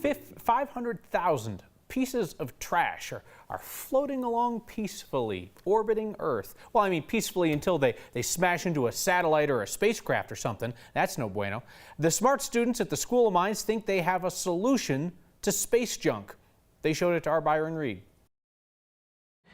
500,000 pieces of trash are floating along peacefully, orbiting Earth. Well, I mean peacefully until they smash into a satellite or a spacecraft or something. That's no bueno. The smart students at the School of Mines think they have a solution to space junk. They showed it to our Byron Reed.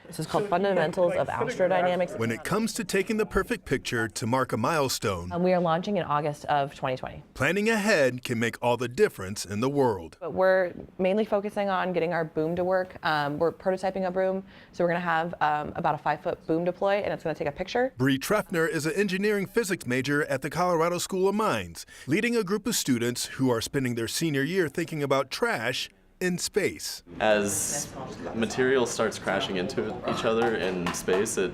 This is called Fundamentals of Astrodynamics. When it comes to taking the perfect picture to mark a milestone, We are launching in August of 2020. planning ahead can make all the difference in the world. But we're mainly focusing on getting our boom to work. We're prototyping a boom, so we're going to have about a 5-foot boom deploy, and it's going to take a picture. Bree Treffner is an engineering physics major at the Colorado School of Mines, leading a group of students who are spending their senior year thinking about trash in space. As material starts crashing into each other in space, it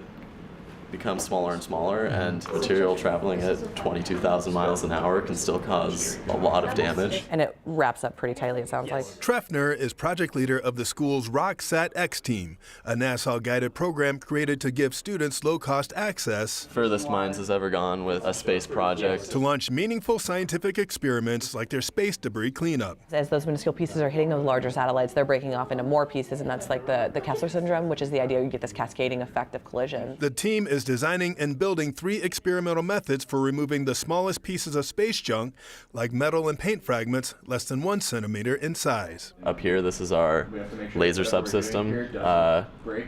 becomes smaller and smaller, and material traveling at 22,000 miles an hour can still cause a lot of damage. And it wraps up pretty tightly, it sounds like. Treffner is project leader of the school's RockSat-X team, a NASA-guided program created to give students low-cost access Furthest Mines has ever gone with a space project. to launch meaningful scientific experiments like their space debris cleanup. As those minuscule pieces are hitting those larger satellites, they're breaking off into more pieces, and that's like the Kessler syndrome, which is the idea you get this cascading effect of collision. The team is designing and building 3 experimental methods for removing the smallest pieces of space junk, like metal and paint fragments less than 1 centimeter in size. Up here, this is our laser subsystem.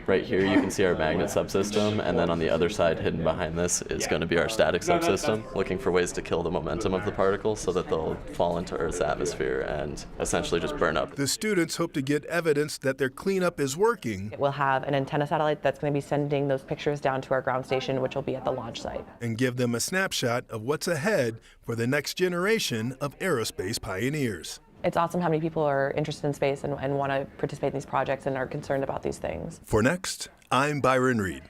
Right here, you can see our magnet subsystem, and then on the other side, hidden behind this, is going to be our static subsystem, looking for ways to kill the momentum of the particles so that they'll fall into Earth's atmosphere and essentially just burn up. The students hope to get evidence that their cleanup is working We'll have an antenna satellite that's going to be sending those pictures down to our ground station, which will be at the launch site. and give them a snapshot of what's ahead for the next generation of aerospace pioneers. It's awesome how many people are interested in space and want to participate in these projects and are concerned about these things. For Next, I'm Byron Reed.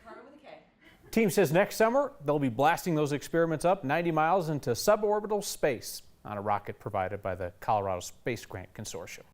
Team says next summer they'll be blasting those experiments up 90 miles into suborbital space on a rocket provided by the Colorado Space Grant Consortium.